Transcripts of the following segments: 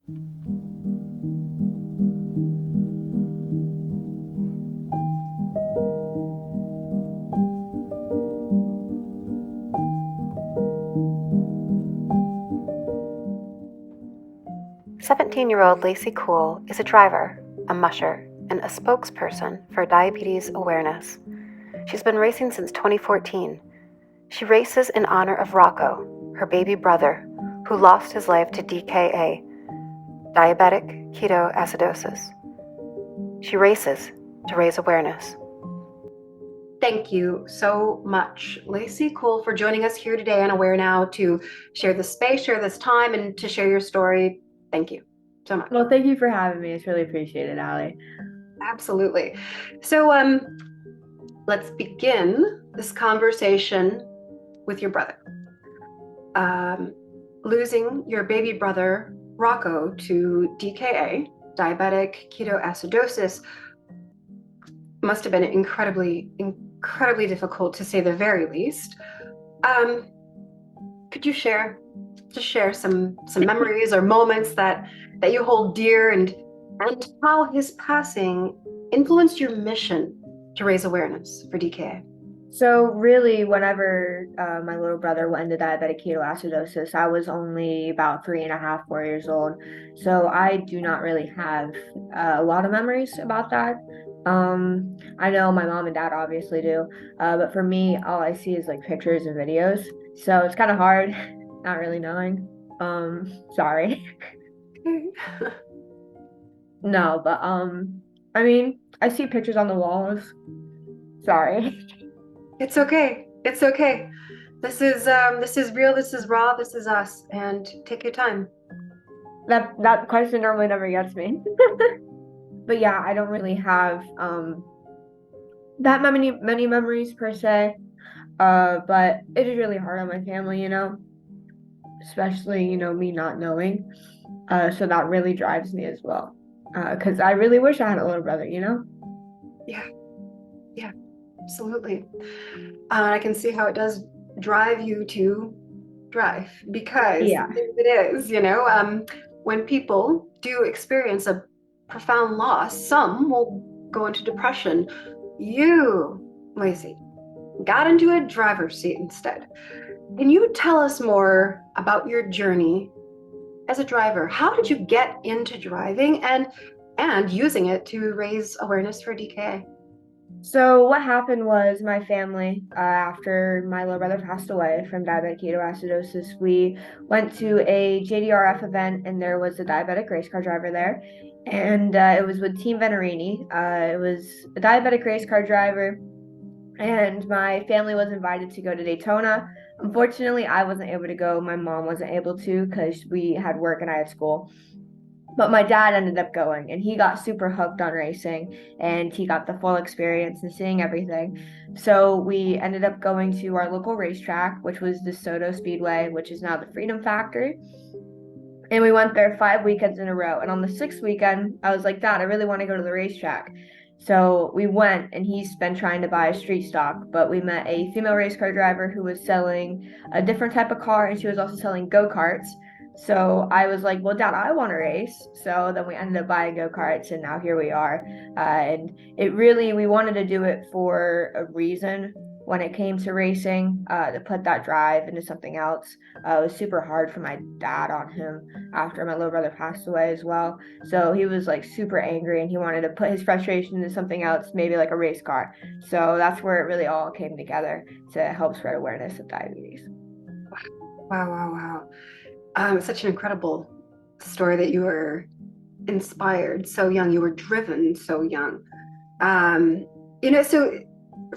17-year-old Lacy Kuehl is a driver, a musher, and a spokesperson for diabetes awareness. She's been racing since 2014. She races in honor of Rocco, her baby brother, who lost his life to DKA, Diabetic Ketoacidosis. She races to raise awareness. Thank you so much, Lacy Kuehl, for joining us here today on AwareNow to share this space, share this time, and to share your story. Thank you so much. Well, thank you for having me. It's really appreciated, Allie. Absolutely. So let's begin this conversation with your brother. Losing your baby brother, Rocco, to DKA, Diabetic Ketoacidosis, must have been incredibly difficult, to say the very least. Could you share some memories or moments that you hold dear, and how his passing influenced your mission to raise awareness for DKA? So really, whenever my little brother went into diabetic ketoacidosis, I was only about 3.5, 4 years old. So I do not really have a lot of memories about that. I know my mom and dad obviously do, but for me, all I see is like pictures and videos. So it's kind of hard not really knowing. Sorry. No, but I mean, I see pictures on the walls. Sorry. It's okay. It's okay. This is real. This is raw. This is us. And take your time. That question normally never gets me. But yeah, I don't really have that many memories per se. But it is really hard on my family, especially, me not knowing. So that really drives me as well. Because I really wish I had a little brother, Yeah, absolutely. I can see how it does drive you to drive, because Yeah. it is, when people do experience a profound loss, some will go into depression. You, Lacy, got into a driver's seat instead. Can you tell us more about your journey as a driver? How did you get into driving and using it to raise awareness for DKA? So what happened was my family, after my little brother passed away from diabetic ketoacidosis, we went to a JDRF event, and there was a diabetic race car driver there, and it was with Team Venerini. It was a diabetic race car driver, and my family was invited to go to Daytona. Unfortunately, I wasn't able to go. My mom wasn't able to because we had work and I had school. But my dad ended up going, and he got super hooked on racing, and he got the full experience and seeing everything. So we ended up going to our local racetrack, which was the Soto Speedway, which is now the Freedom Factory. And we went there 5 weekends in a row. And on the 6th weekend, I was like, Dad, I really want to go to the racetrack. So we went, and he's been trying to buy a street stock, but we met a female race car driver who was selling a different type of car, and she was also selling go-karts. So I was like, well, Dad, I want to race. So then we ended up buying go-karts, and now here we are. And we wanted to do it for a reason when it came to racing, to put that drive into something else. It was super hard for my dad on him after my little brother passed away as well. So he was like super angry, and he wanted to put his frustration into something else, maybe like a race car. So that's where it really all came together to help spread awareness of diabetes. Wow. Such an incredible story that you were inspired so young, you were driven so young. So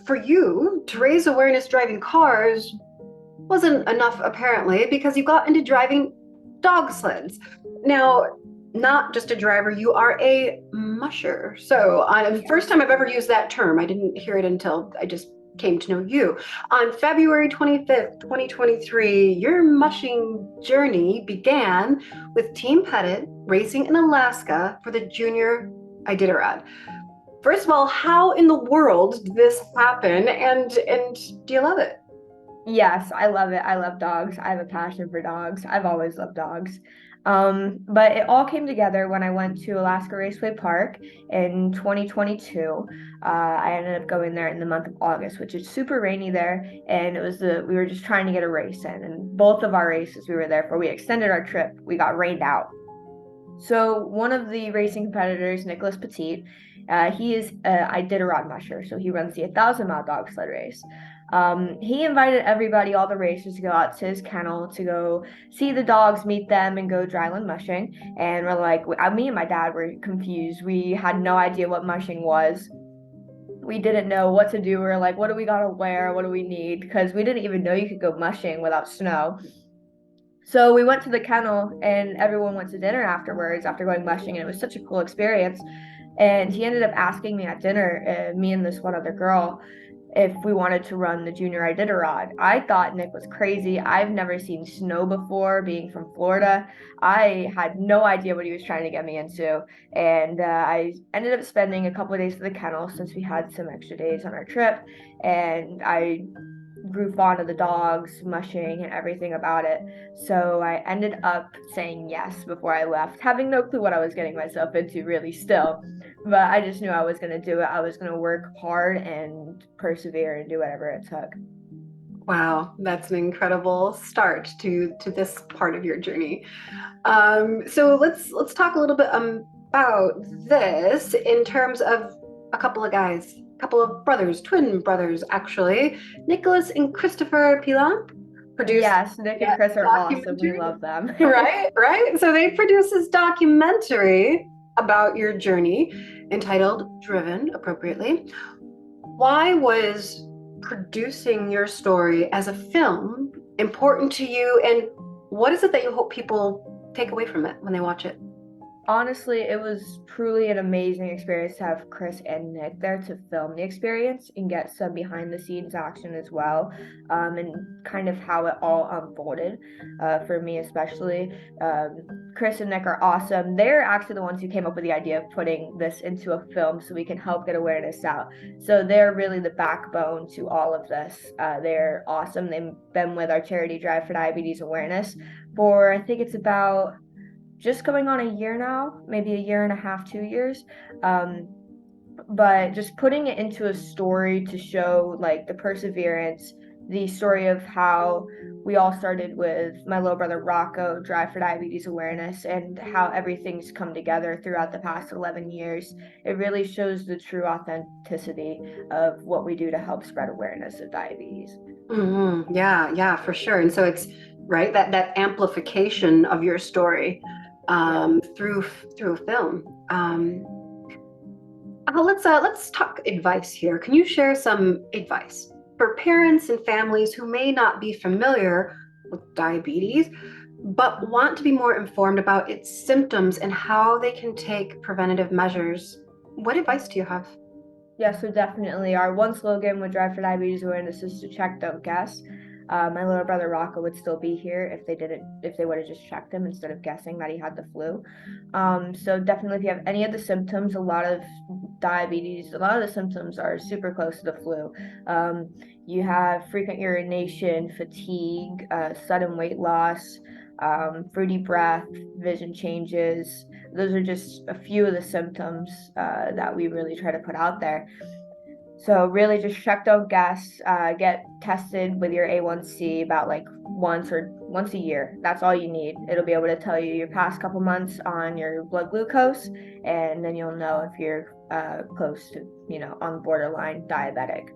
for you to raise awareness driving cars wasn't enough, apparently, because you got into driving dog sleds. Now, not just a driver, you are a musher. So the first time I've ever used that term, I didn't hear it until I just came to know you. On February 25th, 2023, your mushing journey began with Team Pettit racing in Alaska for the Junior Iditarod. First of all, how in the world did this happen, and do you love it? Yes, I love it. I love dogs. I have a passion for dogs. I've always loved dogs. But it all came together when I went to Alaska Raceway Park in 2022. I ended up going there in the month of August, which is super rainy there, and we were just trying to get a race in, and both of our races we were there for, we extended our trip. We got rained out. So one of the racing competitors, Nicholas Petit, he is Iditarod musher, so he runs the 1,000-mile dog sled race. He invited everybody, all the racers, to go out to his kennel to go see the dogs, meet them, and go dryland mushing. And we're like, me and my dad were confused. We had no idea what mushing was. We didn't know what to do. We were like, what do we gotta wear? What do we need? Because we didn't even know you could go mushing without snow. So we went to the kennel and everyone went to dinner afterwards after going mushing, and it was such a cool experience. And he ended up asking me at dinner, me and this one other girl, if we wanted to run the junior Iditarod. I thought Nick was crazy. I've never seen snow before, being from Florida. I had no idea what he was trying to get me into. And I ended up spending a couple of days at the kennel since we had some extra days on our trip. And I grew fond of the dogs, mushing, and everything about it. So I ended up saying yes before I left, having no clue what I was getting myself into, really, still. But I just knew I was going to do it. I was going to work hard and persevere and do whatever it took. Wow, that's an incredible start to this part of your journey. So let's talk a little bit about this in terms of a couple of guys, a couple of brothers, twin brothers actually, Nicholas and Christopher Pilamp produced Yes, Nick and Chris are awesome. We documentary, love them. right. So they produced this documentary about your journey entitled Driven, appropriately. Why was producing your story as a film important to you, and what is it that you hope people take away from it when they watch it? Honestly, it was truly an amazing experience to have Chris and Nick there to film the experience and get some behind the scenes action as well, and kind of how it all unfolded, for me especially. Chris and Nick are awesome. They're actually the ones who came up with the idea of putting this into a film so we can help get awareness out. So they're really the backbone to all of this. They're awesome. They've been with our charity drive for diabetes awareness for, I think it's about just going on a year now, maybe a year and a half, 2 years. But just putting it into a story to show like the perseverance, the story of how we all started with my little brother Rocco, Drive for Diabetes Awareness, and how everything's come together throughout the past 11 years. It really shows the true authenticity of what we do to help spread awareness of diabetes. Yeah, for sure. And so it's right that amplification of your story through a film. Let's talk advice here. Can you share some advice for parents and families who may not be familiar with diabetes, but want to be more informed about its symptoms and how they can take preventative measures? What advice do you have? Yeah, so definitely our one slogan with Drive for Diabetes Awareness is to check, don't guess. My little brother Rocco would still be here if they would have just checked him instead of guessing that he had the flu. So definitely, if you have any of the symptoms, a lot of the symptoms are super close to the flu. You have frequent urination, fatigue, sudden weight loss, fruity breath, vision changes. Those are just a few of the symptoms that we really try to put out there. So really just check, don't guess, get tested with your A1C about like once a year. That's all you need. It'll be able to tell you your past couple months on your blood glucose, and then you'll know if you're close to, on borderline diabetic.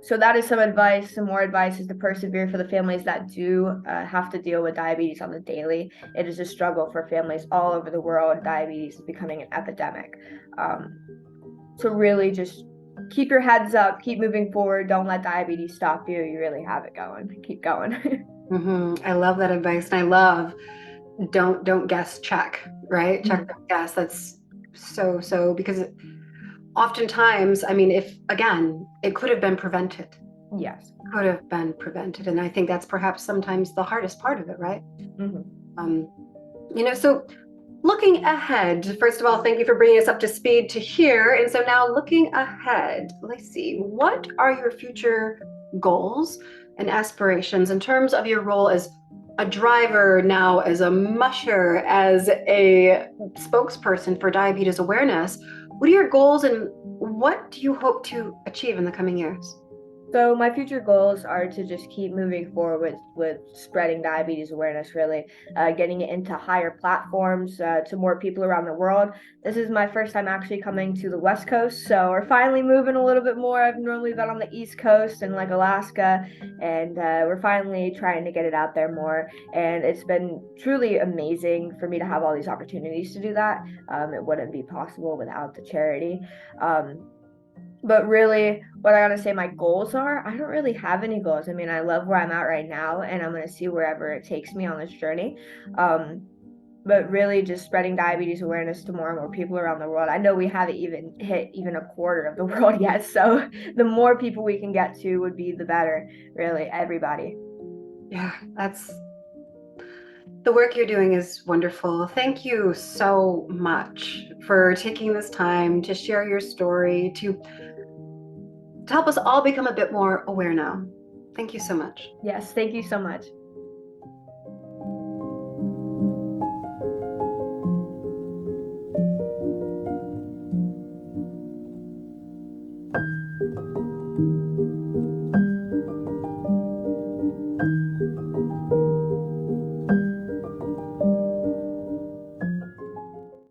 So that is some advice. Some more advice is to persevere for the families that do have to deal with diabetes on the daily. It is a struggle for families all over the world. Diabetes is becoming an epidemic. So really just keep your heads up, keep moving forward. Don't let diabetes stop you. You really have it going. Keep going. I love that advice. And I love don't guess, check, right? Check, don't guess. That's so because oftentimes, I mean, if again, it could have been prevented. Yes. Could have been prevented. And I think that's perhaps sometimes the hardest part of it, right? So looking ahead, first of all, thank you for bringing us up to speed to here. And so now looking ahead, let's see, what are your future goals and aspirations in terms of your role as a driver, now as a musher, as a spokesperson for diabetes awareness. What are your goals and what do you hope to achieve in the coming years? So my future goals are to just keep moving forward with spreading diabetes awareness, really, getting it into higher platforms to more people around the world. This is my first time actually coming to the West Coast, so we're finally moving a little bit more. I've normally been on the East Coast and like Alaska, and we're finally trying to get it out there more. And it's been truly amazing for me to have all these opportunities to do that. It wouldn't be possible without the charity. Um, but really, what I gotta say my goals are, I don't really have any goals. I mean, I love where I'm at right now, and I'm gonna see wherever it takes me on this journey. Um, but really, just spreading diabetes awareness to more and more people around the world. I know we haven't even hit even a quarter of the world yet, so the more people we can get to would be the better. Really, everybody. Yeah, that's the work you're doing is wonderful. Thank you so much for taking this time to share your story, to help us all become a bit more aware now. Thank you so much. Yes, thank you so much.